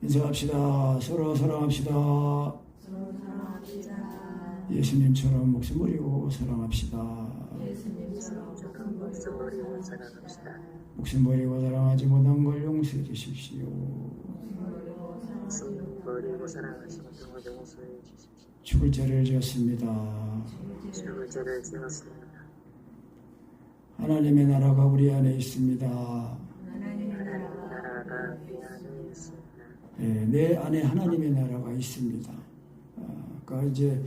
인사합시다. 서로 사랑합시다. 서로 사랑합시다. 예수님처럼 목숨 버리고 사랑합시다. 예수님처럼 큰 목숨 버리고 사랑합시다. 목숨 버리고 사랑하지 못한 걸 용서해 주십시오. 목숨 버리고 사랑하시는 걸 용서해 주십시오. 죽을 죄를 지었습니다. 죽을 죄를 지었습니다. 하나님의 나라가 우리 안에 있습니다. 하나님의 나라가 우리 안에 있습니다. 네, 내 안에 하나님의 나라가 있습니다. 그러니까 이제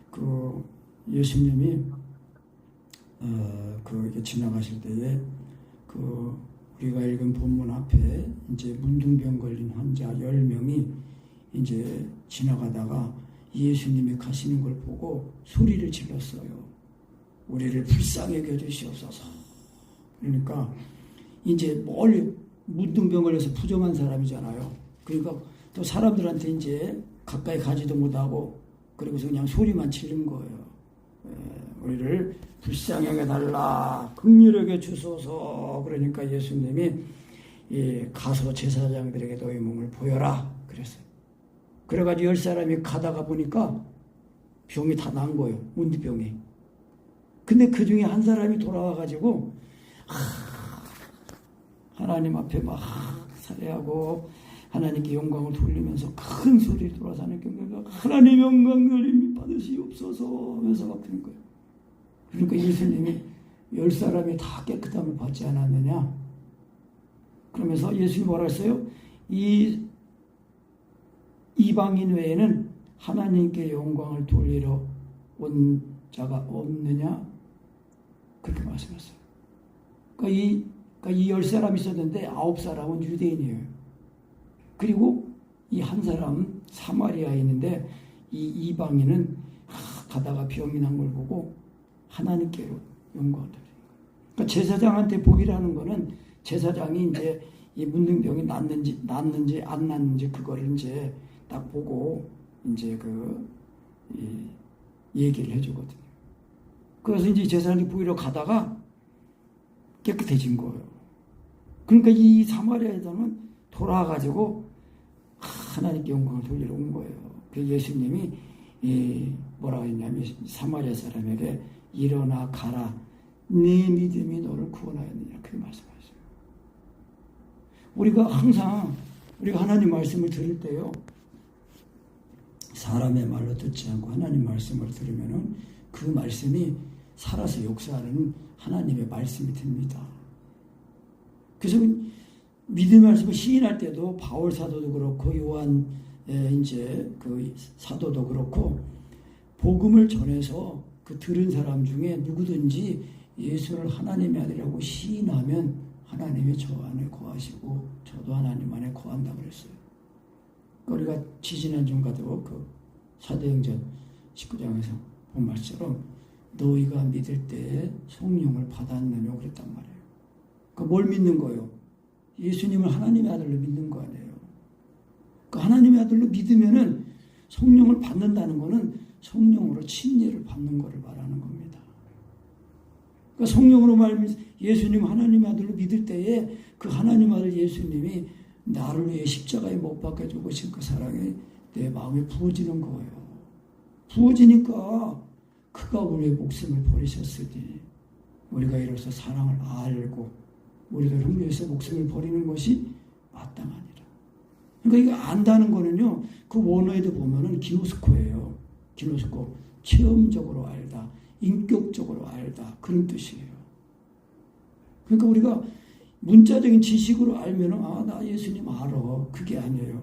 그 예수님이 그 지나가실 때에 그 우리가 읽은 본문 앞에 이제 문둥병 걸린 환자 10명이 이제 지나가다가 예수님이 가시는 걸 보고 소리를 질렀어요. 우리를 불쌍히 여겨주시옵소서. 그러니까 이제 멀리 문둥병 걸려서 부정한 사람이잖아요. 그러니까 또 사람들한테 이제 가까이 가지도 못하고 그리고서 그냥 소리만 지른 거예요. 우리를 불쌍히 여겨달라, 긍휼하게 주소서. 그러니까 예수님이 가서 제사장들에게 너희 몸을 보여라 그랬어요. 그래가지고 10사람이 가다가 보니까 병이 다 난 거예요. 문둥병이. 근데 그 중에 한 사람이 돌아와가지고 하나님 앞에 막 살해하고 하나님께 영광을 돌리면서 큰 소리를 돌아서 하나님께 하나님 영광 돌림 받으시옵소서 하면서 막 그런 거예요. 그러니까 예수님이 10사람이 다 깨끗함을 받지 않았느냐? 그러면서 예수님이 뭐라 했어요? 이 이방인 외에는 하나님께 영광을 돌리러 온 자가 없느냐? 그렇게 말씀했어요. 그러니까 이 10사람이 있었는데 9사람은 유대인이에요. 그리고 이 한 사람은 사마리아인인데 이 이방인은 가다가 병이 난 걸 보고 하나님께로 영광을 돌리는 거예요. 그러니까 제사장한테 복이라는 거는 제사장이 이제 이 문둥병이 낫는지 안 낫는지 그거를 이제 딱 보고 이제 얘기를 해주거든요. 그래서 이제 제사장이 보이러 가다가 깨끗해진 거예요. 그러니까 이 사마리아 여자는 돌아가지고 하나님께 영광을 돌리러 온 거예요. 그래서 예수님이 뭐라고 했냐면 사마리아 사람에게 일어나 가라. 네 믿음이 너를 구원하였느냐. 그렇게 말씀하셨어요. 우리가 항상 우리가 하나님 말씀을 들을 때요. 사람의 말로 듣지 않고 하나님 말씀을 들으면은 그 말씀이 살아서 역사하는 하나님의 말씀이 됩니다. 그래서 믿음의 말씀을 시인할 때도 바울 사도도 그렇고 요한 이제 그 사도도 그렇고 복음을 전해서 그 들은 사람 중에 누구든지 예수를 하나님의 아들이라고 시인하면 하나님이 저 안에 거하시고 저도 하나님 안에 거한다고 그랬어요. 우리가 지지난주가도 그 사도행전 19장에서 본 말처럼 너희가 믿을 때 성령을 받았느냐 그랬단 말이에요. 그러니까 뭘 믿는 거예요? 예수님을 하나님의 아들로 믿는 거 아니에요. 그러니까 하나님의 아들로 믿으면은 성령을 받는다는 거는 성령으로 침례를 받는 것을 말하는 겁니다. 그러니까 성령으로 말하면 예수님 하나님의 아들로 믿을 때에 그 하나님 아들 예수님이 나를 위해 십자가에 못 박혀 죽으신 그 사랑이 내 마음에 부어지는 거예요. 부어지니까 그가 우리의 목숨을 버리셨으니 우리가 이로써 사랑을 알고 우리도 흉내에서 목숨을 버리는 것이 마땅하니라. 그러니까 이거 안다는 거는요. 그 원어에도 보면은 기노스코예요. 기노스코. 체험적으로 알다. 인격적으로 알다. 그런 뜻이에요. 그러니까 우리가 문자적인 지식으로 알면은 나 예수님 알아. 그게 아니에요.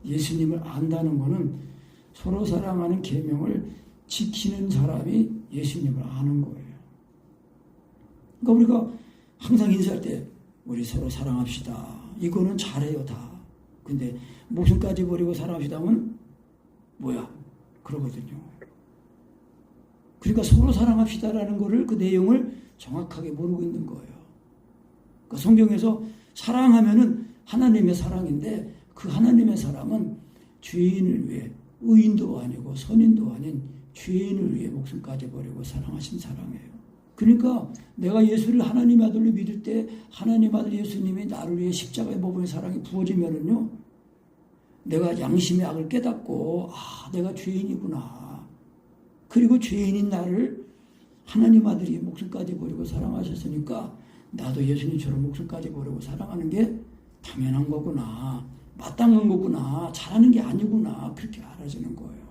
예수님을 안다는 거는 서로 사랑하는 계명을 지키는 사람이 예수님을 아는 거예요. 그러니까 우리가 항상 인사할 때 우리 서로 사랑합시다. 이거는 잘해요 다. 근데 목숨까지 버리고 사랑합시다 하면 뭐야? 그러거든요. 그러니까 서로 사랑합시다라는 거를 그 내용을 정확하게 모르고 있는 거예요. 그러니까 성경에서 사랑하면은 하나님의 사랑인데 그 하나님의 사랑은 죄인을 위해 의인도 아니고 선인도 아닌 죄인을 위해 목숨까지 버리고 사랑하신 사랑이에요. 그러니까 내가 예수를 하나님의 아들로 믿을 때 하나님 아들 예수님이 나를 위해 십자가에 못 박힌 사랑이 부어지면은요 내가 양심의 악을 깨닫고 내가 죄인이구나. 그리고 죄인인 나를 하나님 아들이 목숨까지 버리고 사랑하셨으니까 나도 예수님처럼 목숨까지 버리고 사랑하는 게 당연한 거구나. 마땅한 거구나. 잘하는 게 아니구나. 그렇게 알아지는 거예요.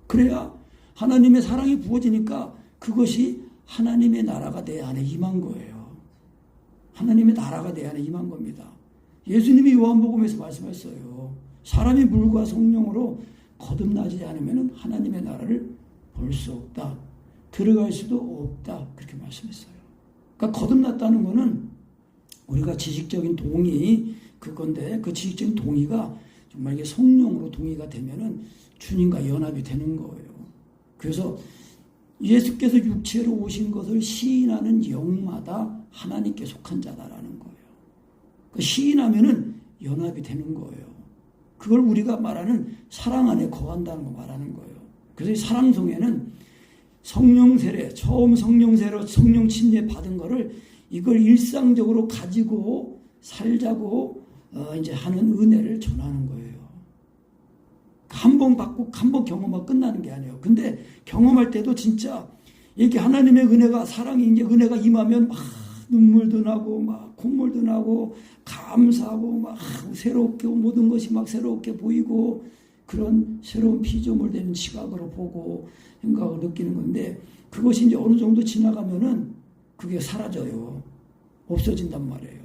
그래야 하나님의 사랑이 부어지니까 그것이 하나님의 나라가 내 안에 임한 거예요. 하나님의 나라가 내 안에 임한 겁니다. 예수님이 요한복음에서 말씀했어요. 사람이 물과 성령으로 거듭나지 않으면 하나님의 나라를 볼 수 없다. 들어갈 수도 없다. 그렇게 말씀했어요. 그러니까 거듭났다는 것은 우리가 지식적인 동의 그건데 그 지식적인 동의가 정말 이게 성령으로 동의가 되면은 주님과 연합이 되는 거예요. 그래서 예수께서 육체로 오신 것을 시인하는 영마다 하나님께 속한 자다라는 거예요. 그 시인하면은 연합이 되는 거예요. 그걸 우리가 말하는 사랑 안에 거한다는 거 말하는 거예요. 그래서 이 사랑 속에는 성령 세례, 처음 성령 세례로 성령 침례 받은 거를 이걸 일상적으로 가지고 살자고 이제 하는 은혜를 전하는 거예요. 한 번 받고 한 번 경험하고 끝나는 게 아니에요. 근데 경험할 때도 진짜 이렇게 하나님의 은혜가 사랑이 이제 은혜가 임하면 막 눈물도 나고 막 콧물도 나고 감사하고 막 새롭게 모든 것이 막 새롭게 보이고 그런 새로운 피조물 되는 시각으로 보고 생각을 느끼는 건데 그것이 이제 어느 정도 지나가면은 그게 사라져요. 없어진단 말이에요.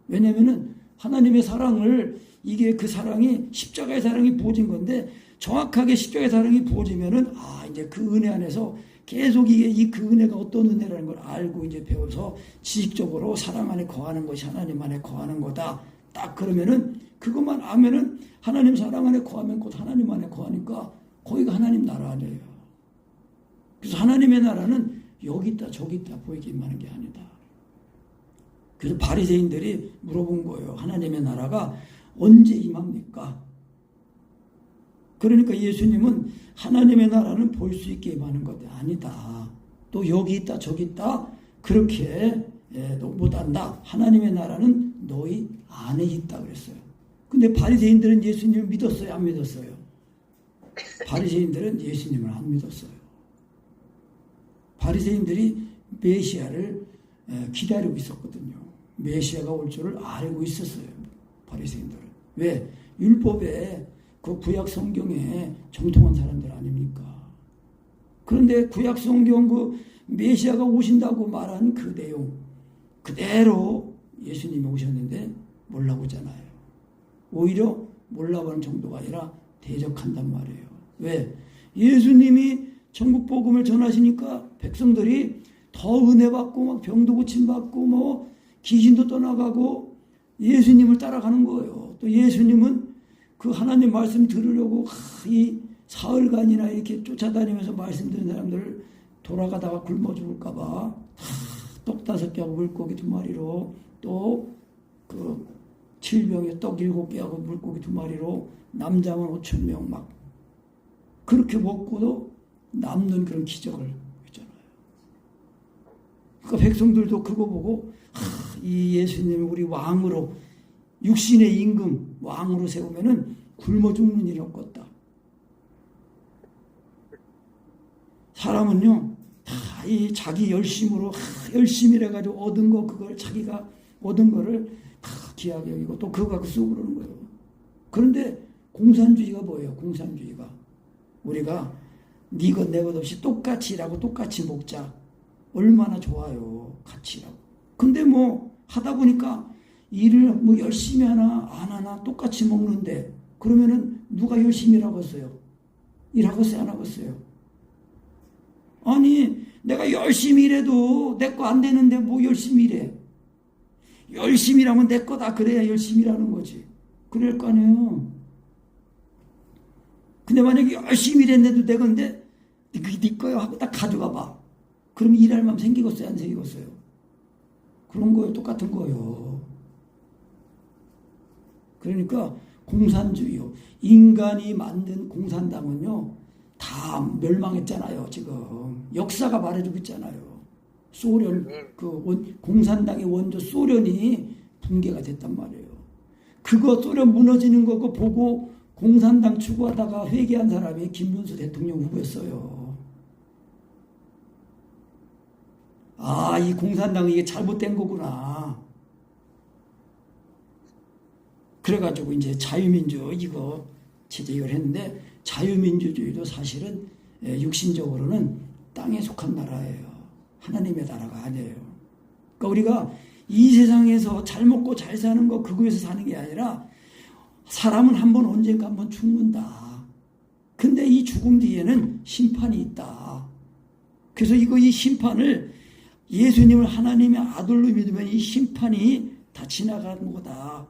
왜냐면은 하나님의 사랑을 이게 그 사랑이 십자가의 사랑이 부어진 건데 정확하게 십자가의 사랑이 부어지면은 이제 그 은혜 안에서 계속 이게 그 은혜가 어떤 은혜라는 걸 알고 이제 배워서 지식적으로 사랑 안에 거하는 것이 하나님 안에 거하는 거다. 딱 그러면은 그것만 알면은 하나님 사랑 안에 거하면 곧 하나님 안에 거하니까 거기가 하나님 나라 아니에요. 그래서 하나님의 나라는 여기 있다 저기 있다 보이기만 하는 게 아니다. 그래서 바리새인들이 물어본 거예요. 하나님의 나라가 언제 임합니까? 그러니까 예수님은 하나님의 나라는 볼 수 있게 임하는 것 아니다. 또 여기 있다 저기 있다 그렇게 못한다. 하나님의 나라는 너희 안에 있다 그랬어요. 근데 바리새인들은 예수님을 믿었어요? 안 믿었어요? 바리새인들은 예수님을 안 믿었어요. 바리새인들이 메시아를 기다리고 있었거든요. 메시아가 올 줄을 알고 있었어요. 바리새인들은. 왜? 율법에 그 구약 성경에 정통한 사람들 아닙니까? 그런데 구약 성경 그 메시아가 오신다고 말한 그 내용 그대로 예수님이 오셨는데 몰라보잖아요. 오히려 몰라보는 정도가 아니라 대적한단 말이에요. 왜? 예수님이 천국 복음을 전하시니까 백성들이 더 은혜 받고 막 병도 고침 받고 뭐 귀신도 떠나가고 예수님을 따라가는 거예요. 또 예수님은 그 하나님 말씀 들으려고 이 사흘간이나 이렇게 쫓아다니면서 말씀 듣는 사람들을 돌아가다가 굶어 죽을까봐 떡 5개하고 물고기 2마리로 또 그 질병에 떡 7개하고 물고기 2마리로 남자만 5,000명 막 그렇게 먹고도 남는 그런 기적을 했잖아요. 그러니까 백성들도 그거 보고 이 예수님을 우리 왕으로 육신의 임금 왕으로 세우면은 굶어 죽는 일 없겠다. 사람은요 다 이 자기 열심으로 열심히 해가지고 얻은 거 그걸 자기가 얻은 거를 다 귀하게 여기고 또 그거 갖고 쓰고 그러는 거예요. 그런데 공산주의가 뭐예요? 공산주의가 우리가 네 것 내 것 없이 똑같이 일하고 똑같이 먹자. 얼마나 좋아요. 같이 일하고. 근데 뭐 하다 보니까 일을 뭐 열심히 하나 안 하나 똑같이 먹는데 그러면은 누가 열심히 일하겠어요? 일하겠어요? 안 하겠어요? 아니 내가 열심히 일해도 내 거 안 되는데 뭐 열심히 일해? 열심히 일하면 내 거다 그래야 열심히 일하는 거지. 그럴 거 아니에요. 근데 만약에 열심히 일했는데도 내 건데 그게 네 거야 하고 딱 가져가 봐. 그럼 일할 마음 생기겠어요? 안 생기겠어요? 그런 거예요. 똑같은 거예요. 그러니까 공산주의요. 인간이 만든 공산당은요. 다 멸망했잖아요. 지금. 역사가 말해주고 있잖아요. 소련, 공산당의 원조 소련이 붕괴가 됐단 말이에요. 그거 뚫려 무너지는 거 보고 공산당 추구하다가 회개한 사람이 김문수 대통령 후보였어요. 아, 이 공산당 이게 잘못된 거구나. 그래가지고 이제 자유민주 이거 제정을 했는데, 자유민주주의도 사실은 육신적으로는 땅에 속한 나라예요. 하나님의 나라가 아니에요. 그러니까 우리가 이 세상에서 잘 먹고 잘 사는 거 그거에서 사는 게 아니라, 사람은 한번 언젠가 한번 죽는다. 근데 이 죽음 뒤에는 심판이 있다. 그래서 이 심판을 예수님을 하나님의 아들로 믿으면 이 심판이 다 지나가는 거다.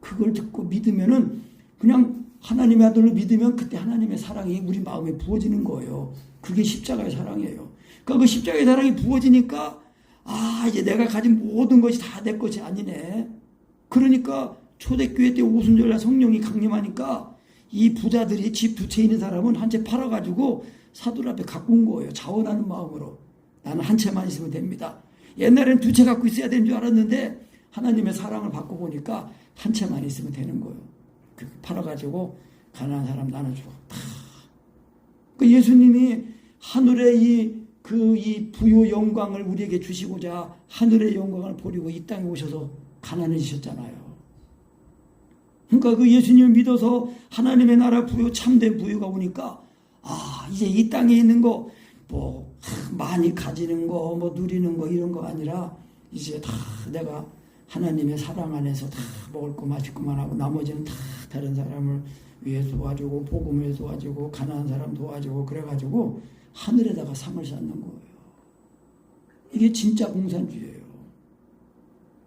그걸 듣고 믿으면은, 그냥 하나님의 아들로 믿으면 그때 하나님의 사랑이 우리 마음에 부어지는 거예요. 그게 십자가의 사랑이에요. 그러니까 그 십자가의 사랑이 부어지니까, 아, 이제 내가 가진 모든 것이 다 내 것이 아니네. 그러니까 초대교회 때 오순절날 성령이 강림하니까 이 부자들이 집 두 채 있는 사람은 한 채 팔아가지고 사돈 앞에 갖고 온 거예요. 자원하는 마음으로. 나는 한 채만 있으면 됩니다. 옛날에는 두 채 갖고 있어야 되는 줄 알았는데, 하나님의 사랑을 받고 보니까 한 채만 있으면 되는 거예요. 팔아가지고 가난한 사람 나눠주고 다. 그 예수님이 하늘의 이 부요 영광을 우리에게 주시고자 하늘의 영광을 버리고 이 땅에 오셔서 가난해지셨잖아요. 그러니까 그 예수님을 믿어서 하나님의 나라 부요, 참된 부요가 오니까, 아, 이제 이 땅에 있는 거 뭐 많이 가지는 거 뭐 누리는 거 이런 거 아니라, 이제 다 내가 하나님의 사랑 안에서 다 먹을 거 마실 것만 하고 나머지는 다 다른 사람을 위해 도와주고 복음을 도와주고 가난한 사람 도와주고 그래가지고 하늘에다가 상을 쌓는 거예요. 이게 진짜 공산주의예요.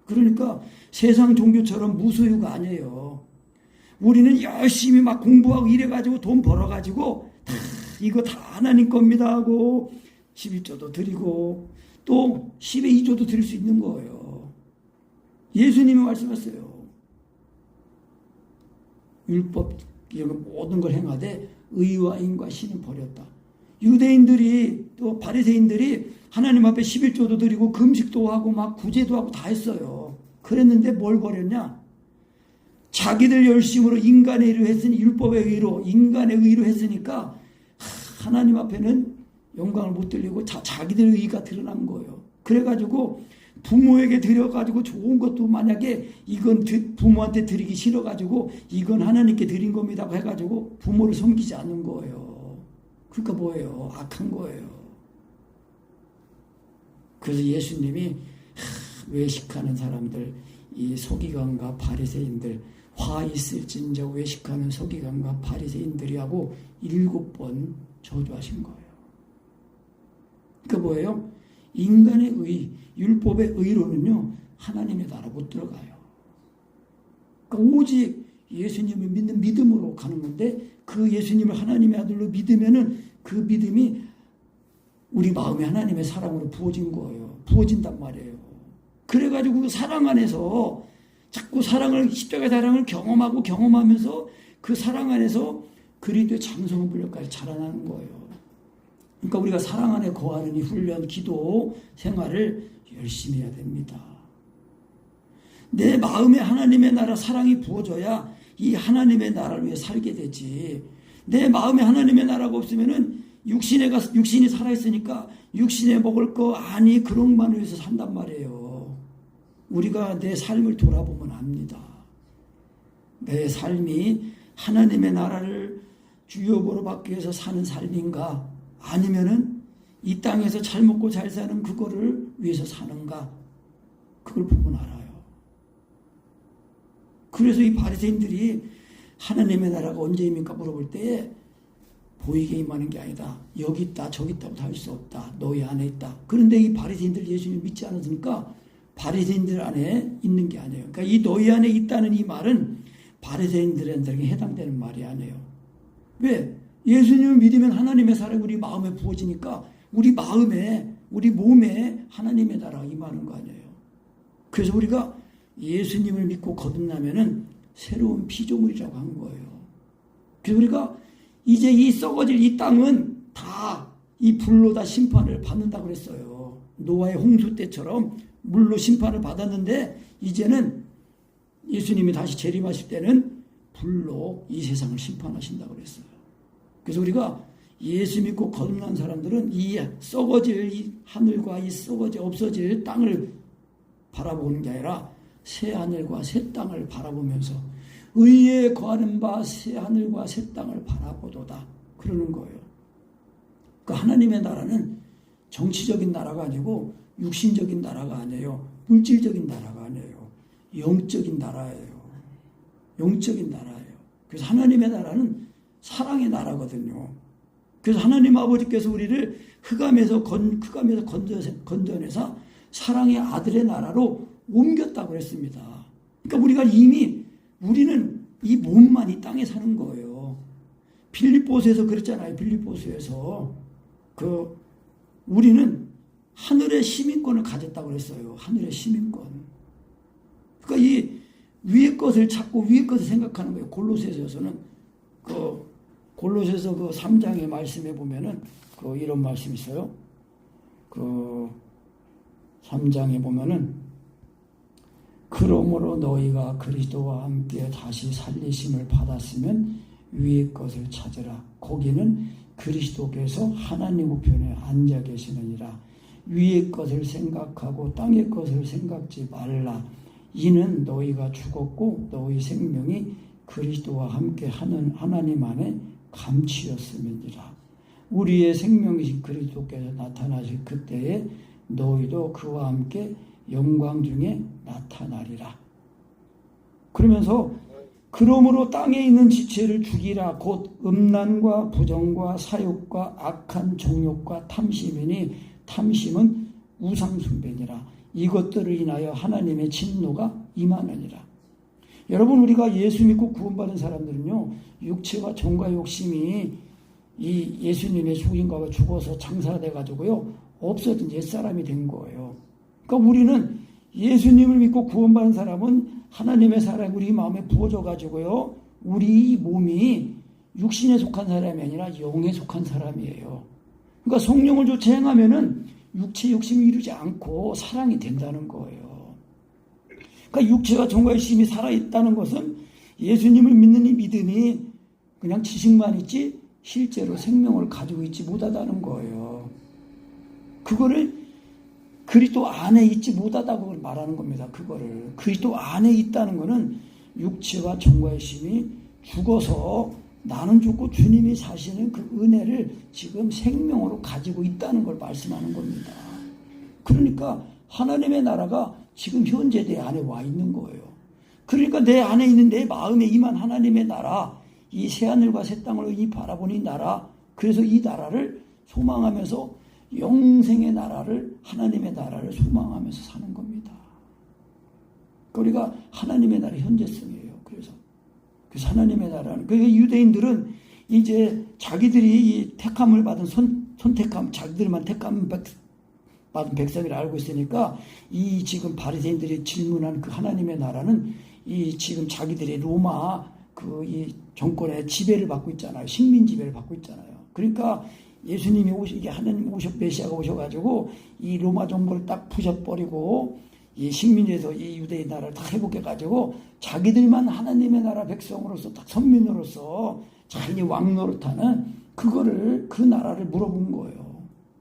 그러니까 세상 종교처럼 무소유가 아니에요. 우리는 열심히 막 공부하고 이래가지고 돈 벌어가지고 다 이거 다 하나님 겁니다 하고 11조도 드리고 또 10의 2조도 드릴 수 있는 거예요. 예수님이 말씀하셨어요. 율법 모든 걸 행하되 의와 인과 신은 버렸다. 유대인들이 또 바리새인들이 하나님 앞에 11조도 드리고 금식도 하고 막 구제도 하고 다 했어요. 그랬는데 뭘 버렸냐? 자기들 열심으로 인간의 의로 했으니, 율법의 의로 인간의 의로 했으니까 하나님 앞에는 영광을 못 드리고 자기들 의가 드러난 거예요. 그래가지고 부모에게 드려가지고 좋은 것도 만약에 이건 부모한테 드리기 싫어가지고 이건 하나님께 드린 겁니다 해가지고 부모를 섬기지 않는 거예요. 그러니까 뭐예요? 악한 거예요. 그래서 예수님이 외식하는 사람들, 이 서기관과 바리새인들, 화 있을진저 외식하는 서기관과 바리새인들이 하고 7번 저주하신 거예요. 그러니까 뭐예요? 인간의 의, 율법의 의로는요, 하나님의 나라 못 들어가요. 그러니까 오직 예수님을 믿는 믿음으로 가는 건데, 그 예수님을 하나님의 아들로 믿으면은 그 믿음이 우리 마음에 하나님의 사랑으로 부어진 거예요. 부어진단 말이에요. 그래가지고 그 사랑 안에서 자꾸 십자가의 사랑을 경험하면서 그 사랑 안에서 그리스도의 장성한 분량까지 자라나는 거예요. 그러니까 우리가 사랑 안에 거하는 이 훈련, 기도 생활을 열심히 해야 됩니다. 내 마음에 하나님의 나라 사랑이 부어져야 이 하나님의 나라를 위해 살게 되지. 내 마음에 하나님의 나라가 없으면은 육신이 살아있으니까 육신에 먹을 거 아니 그런 것만 위해서 산단 말이에요. 우리가 내 삶을 돌아보면 압니다. 내 삶이 하나님의 나라를 주역으로 받기 위해서 사는 삶인가, 아니면은 이 땅에서 잘 먹고 잘 사는 그거를 위해서 사는가, 그걸 보면 알아요. 그래서 이 바리새인들이 하나님의 나라가 언제입니까 물어볼 때에 보이게 임하는 게 아니다. 여기 있다 저기 있다고 할 수 없다. 너희 안에 있다. 그런데 이 바리새인들 예수님 믿지 않았으니까 바리새인들 안에 있는 게 아니에요. 그러니까 이 너희 안에 있다는 이 말은 바리새인들에게 해당되는 말이 아니에요. 왜? 예수님을 믿으면 하나님의 사랑이 우리 마음에 부어지니까 우리 마음에, 우리 몸에 하나님의 나라가 임하는 거 아니에요. 그래서 우리가 예수님을 믿고 거듭나면은 새로운 피조물이라고 한 거예요. 그래서 우리가 이제 이 썩어질 이 땅은 다 이 불로 다 심판을 받는다고 그랬어요. 노아의 홍수 때처럼 물로 심판을 받았는데 이제는 예수님이 다시 재림하실 때는 불로 이 세상을 심판하신다고 그랬어요. 그래서 우리가 예수 믿고 거듭난 사람들은 이 썩어질 이 하늘과 이 썩어질 없어질 땅을 바라보는 게 아니라 새 하늘과 새 땅을 바라보면서 의에 거하는 바 새 하늘과 새 땅을 바라보도다 그러는 거예요. 그러니까 하나님의 나라는 정치적인 나라가 아니고 육신적인 나라가 아니에요. 물질적인 나라가 아니에요. 영적인 나라예요. 영적인 나라예요. 그래서 하나님의 나라는 사랑의 나라거든요. 그래서 하나님 아버지께서 우리를 흑암에서 건져내서 사랑의 아들의 나라로 옮겼다고 그랬습니다. 그러니까 우리가 이미 우리는 이 몸만 이 땅에 사는 거예요. 빌립보서에서 그랬잖아요. 빌립보서에서 우리는 하늘의 시민권을 가졌다고 그랬어요. 하늘의 시민권. 그러니까 이 위의 것을 찾고 위의 것을 생각하는 거예요. 골로새서에서는 골로새서 3장의 말씀에 보면은 이런 말씀이 있어요. 3장에 보면은 그러므로 너희가 그리스도와 함께 다시 살리심을 받았으면 위의 것을 찾으라. 거기는 그리스도께서 하나님 우편에 앉아 계시느니라. 위의 것을 생각하고 땅의 것을 생각지 말라. 이는 너희가 죽었고 너희 생명이 그리스도와 함께 하는 하나님 안에 감추었음이니라. 우리의 생명이신 그리스도께서 나타나실 그때에 너희도 그와 함께 영광 중에 나타나리라. 그러면서 그러므로 땅에 있는 지체를 죽이라. 곧 음란과 부정과 사욕과 악한 정욕과 탐심이니 탐심은 우상숭배니라. 이것들을 인하여 하나님의 진노가 임하느니라. 여러분, 우리가 예수 믿고 구원받은 사람들은요, 육체와 정과 욕심이 이 예수님의 죽임과 죽어서 장사돼 가지고요 없어진 옛사람이 된 거예요. 그러니까 우리는 예수님을 믿고 구원받은 사람은 하나님의 사랑이 우리 마음에 부어져 가지고요 우리 몸이 육신에 속한 사람이 아니라 영에 속한 사람이에요. 그러니까 성령을 쫓아 행하면은 육체 욕심이 이루지 않고 사랑이 된다는 거예요. 그러니까 육체와 정과 욕심이 살아있다는 것은 예수님을 믿는 이 믿음이 그냥 지식만 있지 실제로 생명을 가지고 있지 못하다는 거예요. 그거를 그리스도 안에 있지 못하다고 말하는 겁니다. 그거를 그리스도 안에 있다는 것은 육체와 정과 욕심이 죽어서 나는 죽고 주님이 사시는 그 은혜를 지금 생명으로 가지고 있다는 걸 말씀하는 겁니다. 그러니까 하나님의 나라가 지금 현재 내 안에 와 있는 거예요. 그러니까 내 안에 있는 내 마음에 임한 하나님의 나라, 이 새하늘과 새 땅을 이 바라보는 이 나라, 그래서 이 나라를 소망하면서 영생의 나라를, 하나님의 나라를 소망하면서 사는 겁니다. 우리가 하나님의 나라의 현재성이에요. 그래서 하나님의 나라는, 그 유대인들은 이제 자기들이 이 택함을 받은 선택함, 자기들만 택함 받은 백성이라 알고 있으니까 이 지금 바리새인들이 질문한 그 하나님의 나라는 이 지금 자기들이 로마 이 정권의 지배를 받고 있잖아요. 식민 지배를 받고 있잖아요. 그러니까 예수님이 이게 하나님 메시아가 오셔가지고 이 로마 정부를 딱 부셔버리고 이 식민지에서 이 유대인 나라를 다 회복해가지고 자기들만 하나님의 나라 백성으로서 딱 선민으로서 자기 왕노릇하는 그 나라를 물어본 거예요.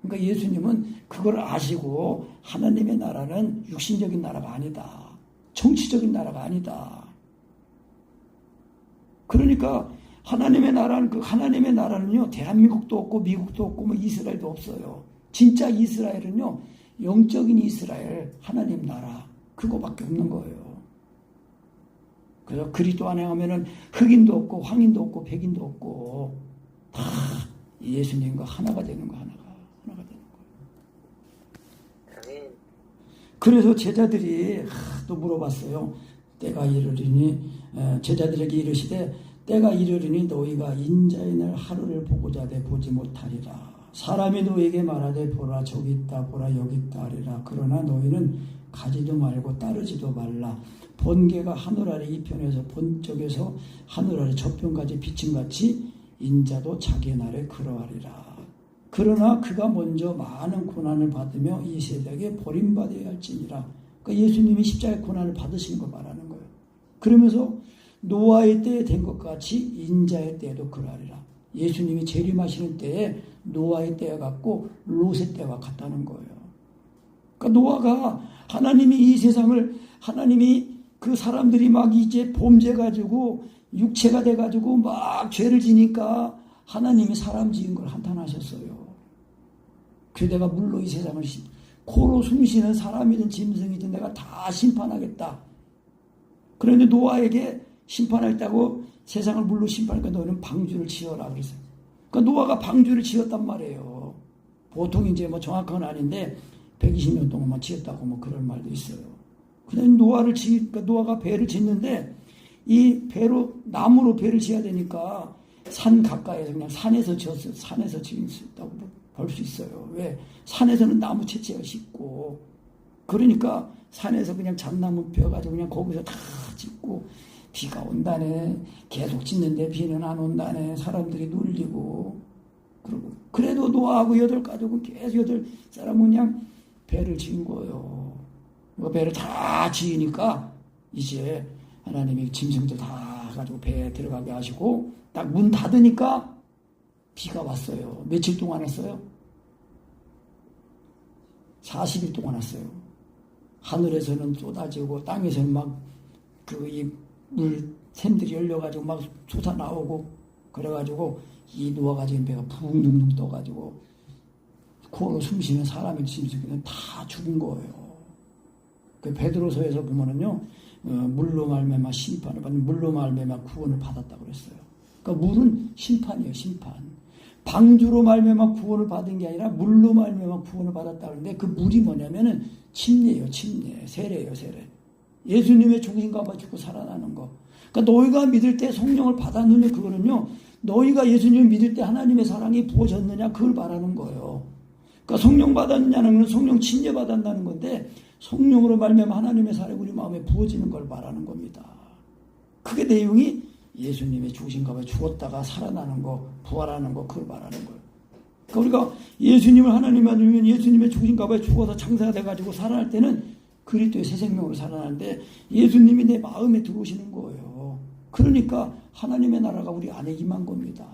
그러니까 예수님은 그걸 아시고 하나님의 나라는 육신적인 나라가 아니다. 정치적인 나라가 아니다. 그러니까 하나님의 나라는요, 대한민국도 없고 미국도 없고 뭐 이스라엘도 없어요. 진짜 이스라엘은요, 영적인 이스라엘, 하나님 나라, 그거밖에 없는 거예요. 그래서 그리스도 안에 하면은 흑인도 없고 황인도 없고 백인도 없고 다 예수님과 하나가 되는 거, 하나가 되는 거예요. 그래서 제자들이 또 물어봤어요. 때가 이르리니, 제자들에게 이르시되 때가 이르리니 너희가 인자의 날 하루를 보고자 돼 보지 못하리라. 사람이 너희에게 말하되 보라 저기 있다 보라 여기 있다 하리라. 그러나 너희는 가지도 말고 따르지도 말라. 번개가 하늘 아래 이편에서 본쪽에서 하늘 아래 저편까지 비침같이 인자도 자기 날에 그러하리라. 그러나 그가 먼저 많은 고난을 받으며 이 세대에게 버림받아야 할지니라. 그러니까 예수님이 십자가의 고난을 받으신 거 말하는 거예요. 그러면서 노아의 때에 된 것 같이 인자의 때에도 그러하리라. 예수님이 재림하시는 때에 노아의 때와 같고 롯의 때와 같다는 거예요. 그러니까 노아가 하나님이 이 세상을 하나님이 그 사람들이 막 이제 범죄가지고 육체가 돼가지고 막 죄를 지니까 하나님이 사람 지은 걸 한탄하셨어요. 그 내가 물로 이 세상을 코로 숨쉬는 사람이든 짐승이든 내가 다 심판하겠다. 그런데 노아에게 심판하겠다고 세상을 물로 심판하니까 너는 방주를 지어라 그랬어요. 그러니까 노아가 방주를 지었단 말이에요. 보통 이제 뭐 정확한 건 아닌데 120년 동안만 지었다고 뭐 그런 말도 있어요. 그냥 그러니까 노아가 배를 짓는데 이 배로 나무로 배를 지어야 되니까 산 가까이에서 그냥 산에서 지었어요. 산에서 지을 수 있다고 볼 수 있어요. 왜? 산에서는 나무 채취가 쉽고 그러니까 산에서 그냥 잣나무 펴가지고 그냥 거기서 다 짓고 비가 온다네. 계속 짓는데 비는 안 온다네. 사람들이 놀리고 그러고 그래도 노아하고 8가족은 계속 8사람은 그냥 배를 지은 거예요. 그 배를 다 지으니까 이제 하나님이 짐승들 다 가지고 배에 들어가게 하시고 딱 문 닫으니까 비가 왔어요. 며칠 동안 왔어요? 40일 동안 왔어요. 하늘에서는 쏟아지고 땅에서는 막 이 물샘들이 열려가지고 막 솟아 나오고 그래가지고 이 노아가 지은 배가 붕둥둥 떠가지고 코로 숨쉬는 사람의 짐승들은 다 죽은 거예요. 그 베드로서에서 보면은요, 물로 말미암아 심판을 받는 물로 말미암아 구원을 받았다고 그랬어요. 그러니까 물은 심판이에요, 심판. 방주로 말미암아 구원을 받은 게 아니라 물로 말미암아 구원을 받았다 그러는데 그 물이 뭐냐면은 침례예요, 침례, 세례예요, 세례. 예수님의 죽으신 바 죽고 살아나는 거. 그러니까 너희가 믿을 때 성령을 받았느냐 그거는요, 너희가 예수님을 믿을 때 하나님의 사랑이 부어졌느냐 그걸 말하는 거예요. 그러니까 성령 받았느냐는 건 성령 침례 받았다는 건데 성령으로 말미암아 하나님의 사랑이 우리 마음에 부어지는 걸 말하는 겁니다. 그게 내용이 예수님의 죽으신가 봐 죽었다가 살아나는 거, 부활하는 거 그걸 말하는 거예요. 그러니까 우리가 예수님을 하나님 아니면 예수님의 죽으신가 봐 죽어서 장사가 돼가지고 살아날 때는 그리스도의 새 생명으로 살아나는데 예수님이 내 마음에 들어오시는 거예요. 그러니까 하나님의 나라가 우리 안에 임한 겁니다.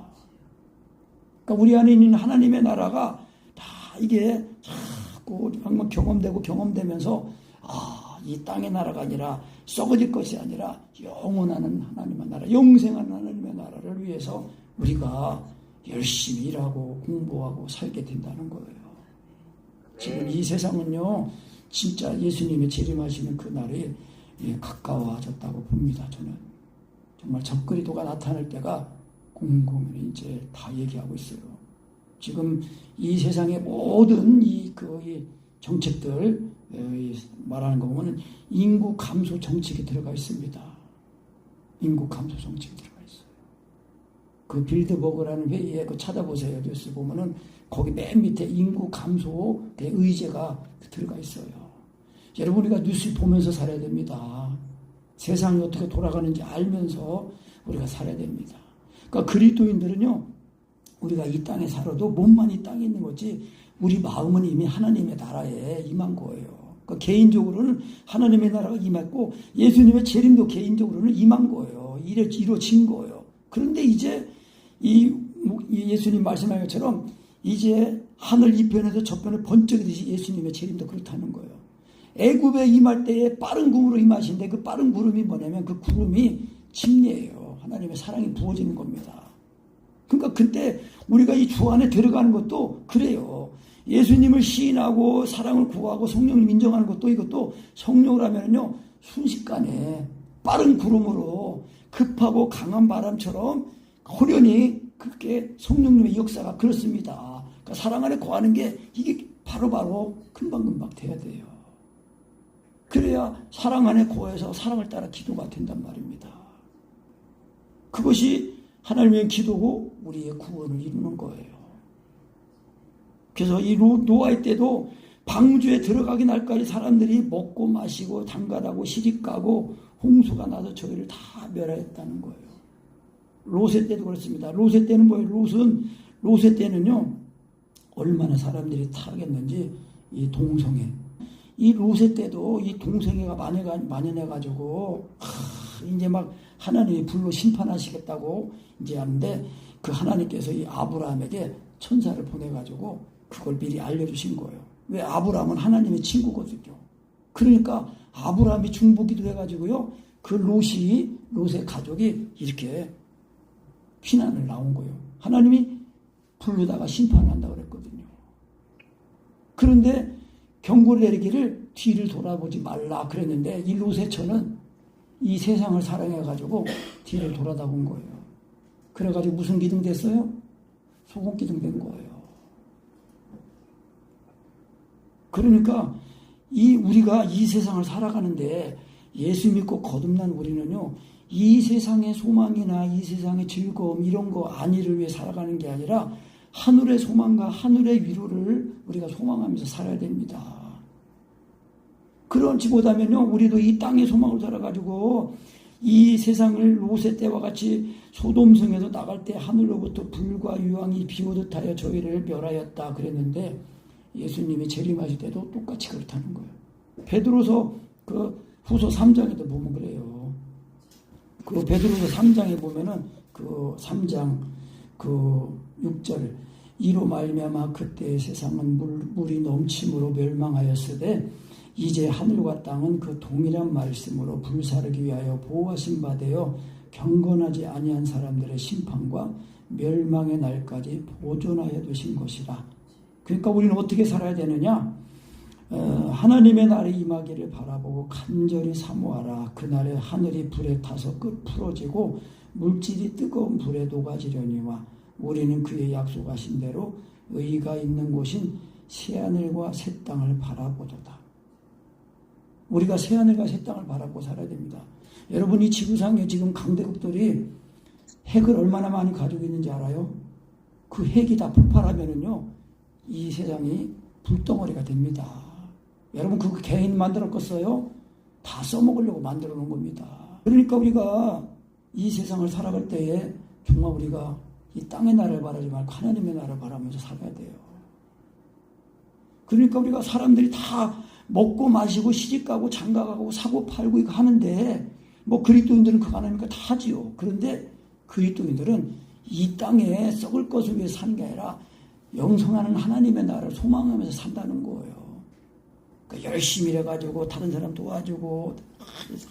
그러니까 우리 안에 있는 하나님의 나라가 다 이게 자꾸 한번 경험되면서 이 땅의 나라가 아니라 썩어질 것이 아니라 영원한 하나님의 나라, 영생한 하나님의 나라를 위해서 우리가 열심히 일하고 공부하고 살게 된다는 거예요. 지금 이 세상은요, 진짜 예수님의 재림하시는 그 날이 가까워졌다고 봅니다. 저는 정말 적그리도가 나타날 때가 곰곰이 이제 다 얘기하고 있어요. 지금 이 세상의 모든 이 정책들 말하는 거 보면 인구 감소 정책이 들어가 있습니다. 인구 감소 정책이 들어가 있어요. 그 빌드버그라는 회의에 찾아보세요. 뉴스 보면은 거기 맨 밑에 인구 감소의 의제가 들어가 있어요. 여러분 우리가 뉴스 보면서 살아야 됩니다. 세상이 어떻게 돌아가는지 알면서 우리가 살아야 됩니다. 그러니까 그리스도인들은요, 우리가 이 땅에 살아도 몸만 이 땅에 있는 거지 우리 마음은 이미 하나님의 나라에 임한 거예요. 그러니까 개인적으로는 하나님의 나라가 임했고 예수님의 재림도 개인적으로는 임한 거예요. 이루어진 거예요. 그런데 이제 이 예수님 말씀하신 것처럼 이제 하늘 이편에서 저편에 번쩍이듯이 예수님의 재림도 그렇다는 거예요. 애굽에 임할 때에 빠른 구름으로 임하신데 그 빠른 구름이 뭐냐면 그 구름이 침례예요. 하나님의 사랑이 부어지는 겁니다. 그러니까 그때 우리가 이 주 안에 들어가는 것도 그래요. 예수님을 시인하고 사랑을 구하고 성령을 인정하는 것도 이것도 성령을 하면요 순식간에 빠른 구름으로 급하고 강한 바람처럼 호련히 그렇게 성령님의 역사가 그렇습니다. 그러니까 사랑 안에 거하는 게 이게 바로바로 금방금방 돼야 돼요. 그래야 사랑 안에 거해서 사랑을 따라 기도가 된단 말입니다. 그것이 하나님의 기도고 우리의 구원을 이루는 거예요. 그래서 이 노아의 때도 방주에 들어가기 날까지 사람들이 먹고 마시고 단가하고 시집가고 홍수가 나서 저희를 다 멸하였다는 거예요. 롯의 때도 그렇습니다. 롯의 때는 뭐예요? 롯의 때는요, 얼마나 사람들이 타겠는지 이 동성애. 이 롯의 때도 이 동성애가 만연해가지고 이제 막 하나님이 불로 심판하시겠다고 이제 하는데 그 하나님께서 이 아브라함에게 천사를 보내가지고 그걸 미리 알려주신 거예요. 왜? 아브라함은 하나님의 친구거든요. 그러니까 아브라함이 중보기도 해가지고요. 그 롯의 가족이 이렇게 피난을 나온 거예요. 하나님이 불로다가 심판한다고 그랬거든요. 그런데 경고를 내리기를 뒤를 돌아보지 말라 그랬는데 이 롯의 처는 이 세상을 사랑해가지고 뒤를 돌아다본 거예요. 그래가지고 무슨 기둥 됐어요? 소금 기둥 된 거예요. 그러니까 우리가 이 세상을 살아가는데 예수 믿고 거듭난 우리는요, 이 세상의 소망이나 이 세상의 즐거움 이런 거 안위를 위해 살아가는 게 아니라 하늘의 소망과 하늘의 위로를 우리가 소망하면서 살아야 됩니다. 그런지 보다면요, 우리도 이 땅의 소망을 살아가지고 이 세상을 롯의 때와 같이 소돔성에서 나갈 때 하늘로부터 불과 유황이 비오듯 하여 저희를 멸하였다 그랬는데 예수님이 재림하실 때도 똑같이 그렇다는 거예요. 베드로서 그 후서 3장에도 보면 그래요. 그 베드로서 3장에 보면은 그 3장 그 6절 이로 말미암아 그때의 세상은 물이 넘침으로 멸망하였으되 이제 하늘과 땅은 그 동일한 말씀으로 불사르기 위하여 보호하신 바 되어 경건하지 아니한 사람들의 심판과 멸망의 날까지 보존하여 두신 것이라. 그러니까 우리는 어떻게 살아야 되느냐? 하나님의 날이 임하기를 바라보고 간절히 사모하라. 그날에 하늘이 불에 타서 끝 풀어지고 물질이 뜨거운 불에 녹아지려니와 우리는 그의 약속하신 대로 의가 있는 곳인 새하늘과 새 땅을 바라보도다. 우리가 새하늘과 새 땅을 바라보고 살아야 됩니다. 여러분, 이 지구상에 지금 강대국들이 핵을 얼마나 많이 가지고 있는지 알아요? 그 핵이 다 폭발하면은요, 이 세상이 불덩어리가 됩니다. 여러분, 그거 개인 만들었겠어요? 다 써먹으려고 만들어 놓은 겁니다. 그러니까 우리가 이 세상을 살아갈 때에 정말 우리가 이 땅의 나라를 바라지 말고 하나님의 나라를 바라면서 살아야 돼요. 그러니까 우리가 사람들이 다 먹고 마시고 시집가고 장가가고 사고 팔고 이거 하는데 뭐 그리스도인들은 그거 안 하니까 다 하지요. 그런데 그리스도인들은 이 땅에 썩을 것을 위해 사는 게 아니라 영성하는 하나님의 나라를 소망하면서 산다는 거예요. 그러니까 열심히 해가지고 다른 사람 도와주고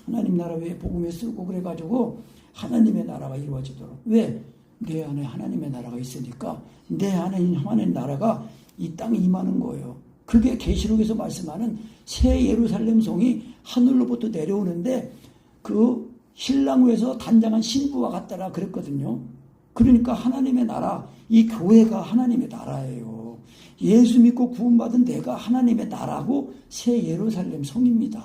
하나님 나라 위에 복음에 쓰고 그래가지고 하나님의 나라가 이루어지도록. 왜? 내 안에 하나님의 나라가 있으니까 내 안에 있는 하나님의 나라가 이 땅에 임하는 거예요. 그게 계시록에서 말씀하는 새 예루살렘 성이 하늘로부터 내려오는데 그 신랑 위에서 단장한 신부와 같다라 그랬거든요. 그러니까 하나님의 나라, 이 교회가 하나님의 나라예요. 예수 믿고 구원받은 내가 하나님의 나라고 새 예루살렘 성입니다.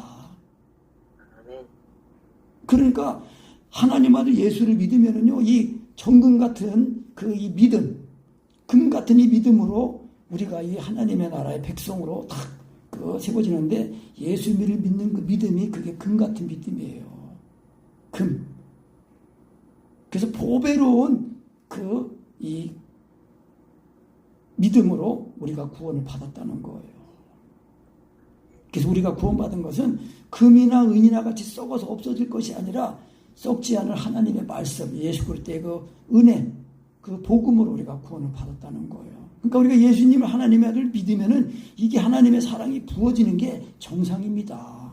그러니까 하나님 아들 예수를 믿으면은요, 이 정금 같은 이 믿음, 금 같은 이 믿음으로 우리가 이 하나님의 나라의 백성으로 딱 세워지는데 예수님을 믿는 그 믿음이 그게 금 같은 믿음이에요. 금. 그래서 보배로운 이 믿음으로 우리가 구원을 받았다는 거예요. 그래서 우리가 구원받은 것은 금이나 은이나 같이 썩어서 없어질 것이 아니라 썩지 않을 하나님의 말씀, 예수 그리스도의 그 은혜, 그 복음으로 우리가 구원을 받았다는 거예요. 그러니까 우리가 예수님을 하나님의 아들을 믿으면은 이게 하나님의 사랑이 부어지는 게 정상입니다.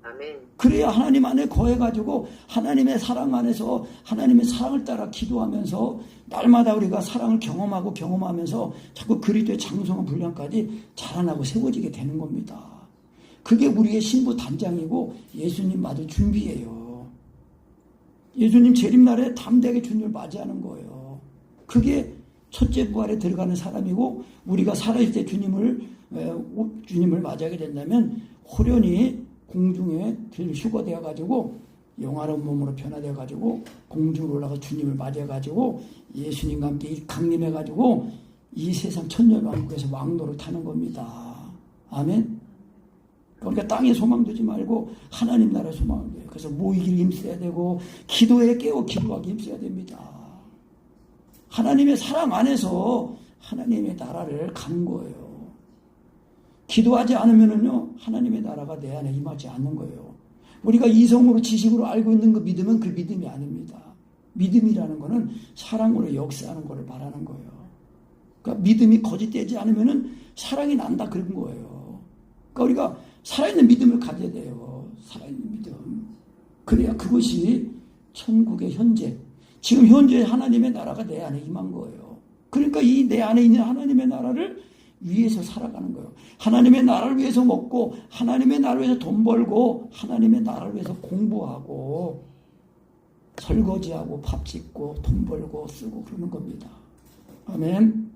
아멘. 그래야 하나님 안에 거해가지고 하나님의 사랑 안에서 하나님의 사랑을 따라 기도하면서 날마다 우리가 사랑을 경험하면서 자꾸 그리스도의 장성한 분량까지 자라나고 세워지게 되는 겁니다. 그게 우리의 신부 단장이고 예수님 맞을 준비예요. 예수님 재림날에 담대하게 주님을 맞이하는 거예요. 그게 첫째 부활에 들어가는 사람이고 우리가 살아있을 때 주님을 맞이하게 된다면 호련히 공중에 휴거되어 가지고 영화로운 몸으로 변화되어 가지고 공중으로 올라가 주님을 맞이해 가지고 예수님과 함께 강림해 가지고 이 세상 천년왕국에서 왕도를 타는 겁니다. 아멘. 그러니까 땅에 소망 두지 말고 하나님 나라에 소망을 둬요. 그래서 모이기를 힘써야 되고 기도에 깨워 기도하기 힘써야 됩니다. 하나님의 사랑 안에서 하나님의 나라를 가는 거예요. 기도하지 않으면은요, 하나님의 나라가 내 안에 임하지 않는 거예요. 우리가 이성으로 지식으로 알고 있는 그 믿음은 그 믿음이 아닙니다. 믿음이라는 거는 사랑으로 역사하는 것을 말하는 거예요. 그러니까 믿음이 거짓되지 않으면은 사랑이 난다 그런 거예요. 그러니까 우리가 살아있는 믿음을 가져야 돼요. 살아있는 믿음. 그래야 그것이 천국의 현재, 지금 현재 하나님의 나라가 내 안에 임한 거예요. 그러니까 이 내 안에 있는 하나님의 나라를 위해서 살아가는 거예요. 하나님의 나라를 위해서 먹고 하나님의 나라를 위해서 돈 벌고 하나님의 나라를 위해서 공부하고 설거지하고 밥 짓고 돈 벌고 쓰고 그러는 겁니다. 아멘.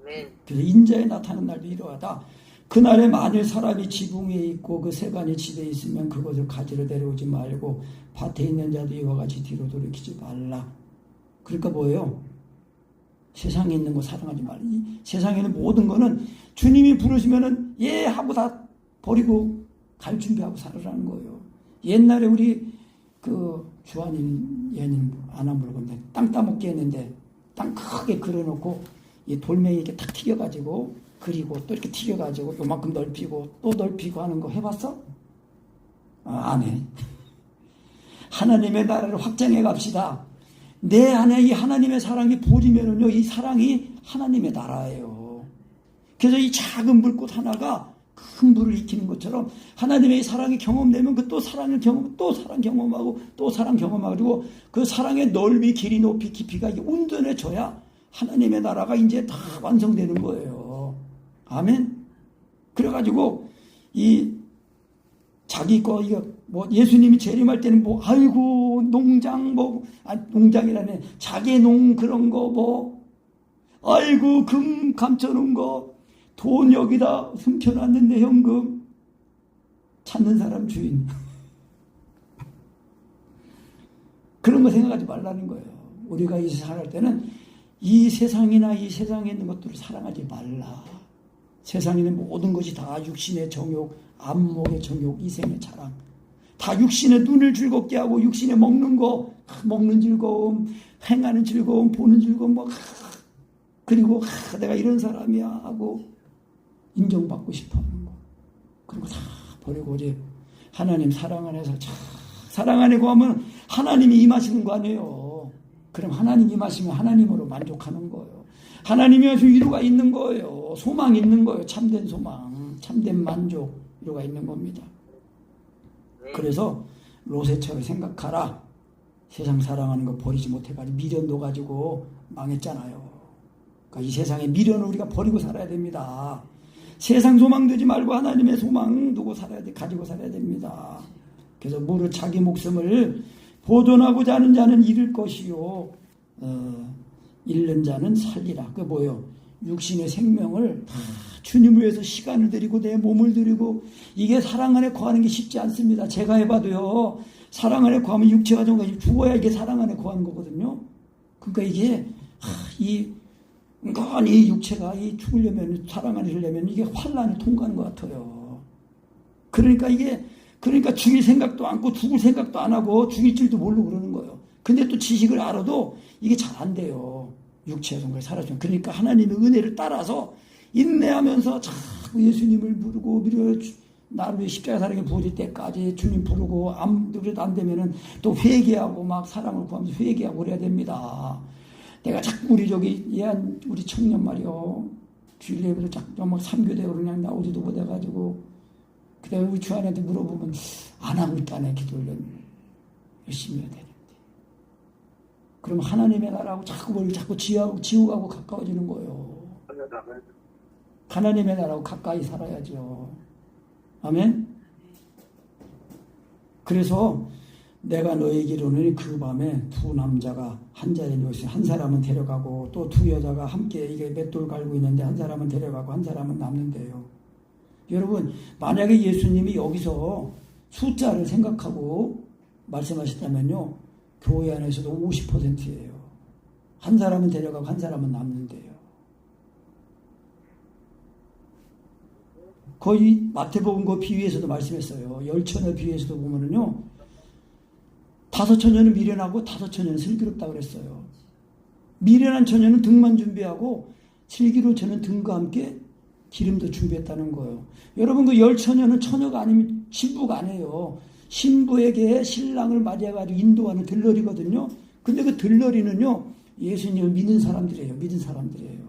아멘. 그래서 인자에 나타나는 날도 이러하다. 그날에 만일 사람이 지붕 위에 있고 그 세간이 집에 있으면 그것을 가지러 데려오지 말고 밭에 있는 자도 이와 같이 뒤로 돌이키지 말라. 그러니까 뭐예요? 세상에 있는 거 사랑하지 말라. 이 세상에 있는 모든 거는 주님이 부르시면은 예 하고 다 버리고 갈 준비하고 살으라는 거예요. 옛날에 우리 그 주한인 예님 안 물건데 땅 따먹게 했는데 땅 크게 그려놓고 이 돌멩이 이렇게 탁 튀겨가지고 그리고 또 이렇게 튀겨가지고 요만큼 넓히고 또 넓히고 하는 거 해봤어? 안 해. 하나님의 나라를 확장해 갑시다. 내 안에 이 하나님의 사랑이 보이면은요, 이 사랑이 하나님의 나라예요. 그래서 이 작은 불꽃 하나가 큰 불을 익히는 것처럼 하나님의 사랑이 경험되면 그 또 사랑을 또 사랑 경험하고 또 사랑 경험하고 그 사랑의 넓이, 길이, 높이, 깊이가 온전해져야 하나님의 나라가 이제 다 완성되는 거예요. 아멘. 그래가지고 이 자기 거 이거 뭐 예수님이 재림할 때는 뭐 아이고 농장 농장이라네 자기 농 그런 거 뭐 아이고 금 감춰놓은 거 돈 여기다 숨겨놨는데 현금 찾는 사람 주인 그런 거 생각하지 말라는 거예요. 우리가 이 세상을 할 때는 이 세상이나 이 세상에 있는 것들을 사랑하지 말라. 세상에 있는 모든 것이 다 육신의 정욕, 안목의 정욕, 이생의 자랑. 다 육신의 눈을 즐겁게 하고 육신의 먹는 거, 먹는 즐거움, 행하는 즐거움, 보는 즐거움, 뭐 그리고 내가 이런 사람이야 하고 인정받고 싶어하는 거. 그리고 다 버리고 이제 하나님 사랑 안에서 사랑 안에 거하면 하나님이 임하시는 거 아니에요. 그럼 하나님 임하시면 하나님으로 만족하는 거예요. 하나님이 하시면 위로가 있는 거예요. 소망이 있는 거예요. 참된 소망, 참된 만족, 위로가 있는 겁니다. 그래서 롯의처럼 생각하라. 세상 사랑하는 거 버리지 못해가지고 미련도 가지고 망했잖아요. 그러니까 이 세상에 미련을 우리가 버리고 살아야 됩니다. 세상 소망 두지 말고 하나님의 소망 두고 살아야 돼, 가지고 살아야 됩니다. 그래서 무릇 자기 목숨을 보존하고자 하는 자는 잃을 것이요, 잃는 자는 살리라. 그게 뭐예요? 육신의 생명을 주님을 위해서 시간을 들이고 내 몸을 들이고 이게 사랑 안에 거하는 게 쉽지 않습니다. 제가 해봐도요. 사랑 안에 거하면 육체가 좀 죽어야 이게 사랑 안에 거하는 거거든요. 그러니까 이게 이 육체가 죽으려면 사랑 안에 있으려면 이게 환란을 통과하는 것 같아요. 그러니까 죽일 생각도 않고 죽을 생각도 안 하고 죽일 줄도 모르고 그러는 거예요. 근데 또 지식을 알아도 이게 잘 안 돼요. 육체의 성을 살아주면. 그러니까 하나님의 은혜를 따라서 인내하면서 자꾸 예수님을 부르고 나를 위해 십자가 사랑에 부어질 때까지 주님 부르고 그래도 안 되면은 또 회개하고 막 사랑을 구하면서 회개하고 그래야 됩니다. 내가 자꾸 우리 청년 말이요. 주일 예배를 자꾸 막 3교대로 그냥 나오지도 못해가지고 그다음에 우리 주한한테 물어보면 안 하고 있다네. 기도를 열심히 해야 되는데. 그럼 하나님의 나라하고 자꾸 지옥하고 가까워지는 거예요. 하나님의 나라하고 가까이 살아야죠. 아멘. 그래서 내가 너에게 이르노니 그 밤에 두 남자가 한 자리에 누워있어요. 한 사람은 데려가고 또 두 여자가 함께 이게 맷돌 갈고 있는데 한 사람은 데려가고 한 사람은 남는데요. 여러분, 만약에 예수님이 여기서 숫자를 생각하고 말씀하셨다면요, 교회 안에서도 50%예요. 한 사람은 데려가고 한 사람은 남는데요. 거의 마태복음 그 비유에서도 말씀했어요. 10처녀 비유에서도 보면은요, 5처녀는 미련하고 5처녀는 슬기롭다고 그랬어요. 미련한 처녀는 등만 준비하고 슬기로운 처녀는 등과 함께 기름도 준비했다는 거예요. 여러분, 그 10처녀는 처녀가 아니면 신부가 아니에요. 신부에게 신랑을 맞이해가지고 인도하는 들러리거든요. 근데 그 들러리는요, 예수님을 믿는 사람들이에요. 믿은 사람들이에요.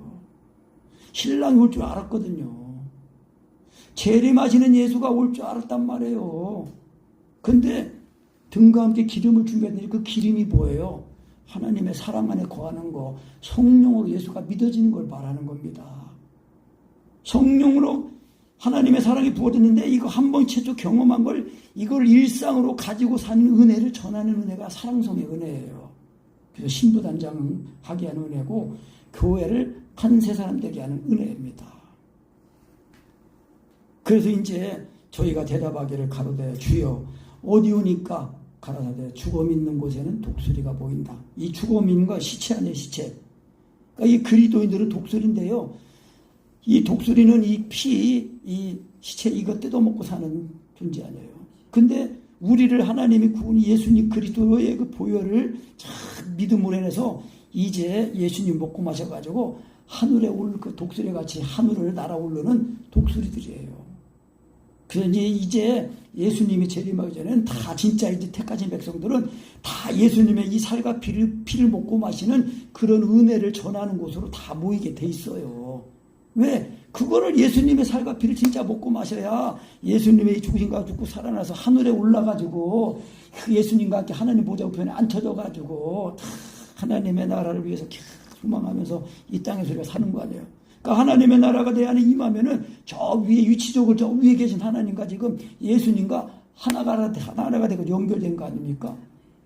신랑이 올 줄 알았거든요. 재림하시는 예수가 올 줄 알았단 말이에요. 근데 등과 함께 기름을 준비했는데 그 기름이 뭐예요? 하나님의 사랑 안에 거하는 거, 성령으로 예수가 믿어지는 걸 말하는 겁니다. 성령으로 하나님의 사랑이 부어졌는데 이거 한 번 최초 경험한 걸 이걸 일상으로 가지고 사는 은혜를 전하는 은혜가 사랑성의 은혜예요. 그래서 신부단장 하게 하는 은혜고 교회를 한 세 사람 되게 하는 은혜입니다. 그래서 이제 저희가 대답하기를 가로되 주여 어디 오니까 가라사대 죽어 있는 곳에는 독수리가 보인다. 이 죽어 있는 거 시체 아니에요, 시체. 그러니까 이 그리스도인들은 독수리인데요. 이 독수리는 이 시체 이거 뜯어먹고 사는 존재 아니에요. 근데 우리를 하나님이 구원 예수님 그리스도의 그 보혈을 참 믿음으로 인해서 이제 예수님 먹고 마셔가지고 하늘에 올 그 독수리 같이 하늘을 날아오르는 독수리들이에요. 그래서 이제 예수님이 재림하기 전에는 다 진짜 이제 택하신 백성들은 다 예수님의 이 살과 피를 먹고 마시는 그런 은혜를 전하는 곳으로 다 모이게 돼 있어요. 왜? 그거를 예수님의 살과 피를 진짜 먹고 마셔야 예수님의 죽으신가 죽고 살아나서 하늘에 올라가지고 예수님과 함께 하나님 보좌 우편에 앉혀져가지고 하나님의 나라를 위해서 소망하면서 이 땅에서 우리가 사는 거 아니에요. 그러니까 하나님의 나라가 내 안에 임하면은 저 위에 위치적으로 저 위에 계신 하나님과 지금 예수님과 하나가 되고 연결된 거 아닙니까?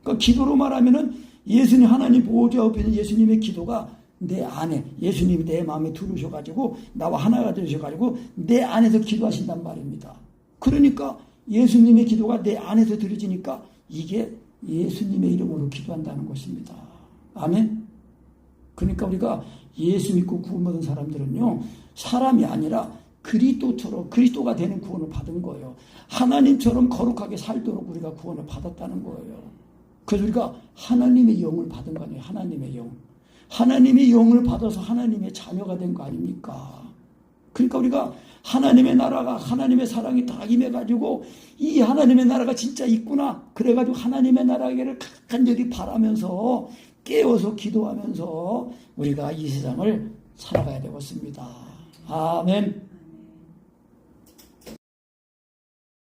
그러니까 기도로 말하면은 예수님 하나님 보좌 옆에 있는 예수님의 기도가 내 안에 예수님이 내 마음에 들으셔가지고 나와 하나가 되셔가지고 내 안에서 기도하신단 말입니다. 그러니까 예수님의 기도가 내 안에서 들어지니까 이게 예수님의 이름으로 기도한다는 것입니다. 아멘. 그러니까 우리가 예수 믿고 구원받은 사람들은요, 사람이 아니라 그리스도가 되는 구원을 받은 거예요. 하나님처럼 거룩하게 살도록 우리가 구원을 받았다는 거예요. 그래서 우리가 하나님의 영을 받은 거 아니에요. 하나님의 영. 하나님의 영을 받아서 하나님의 자녀가 된 거 아닙니까? 그러니까 우리가 하나님의 나라가 하나님의 사랑이 다 임해가지고 이 하나님의 나라가 진짜 있구나. 그래가지고 하나님의 나라를 간절히 바라면서 깨워서 기도하면서 우리가 이 세상을 살아가야 되겠습니다. 아멘.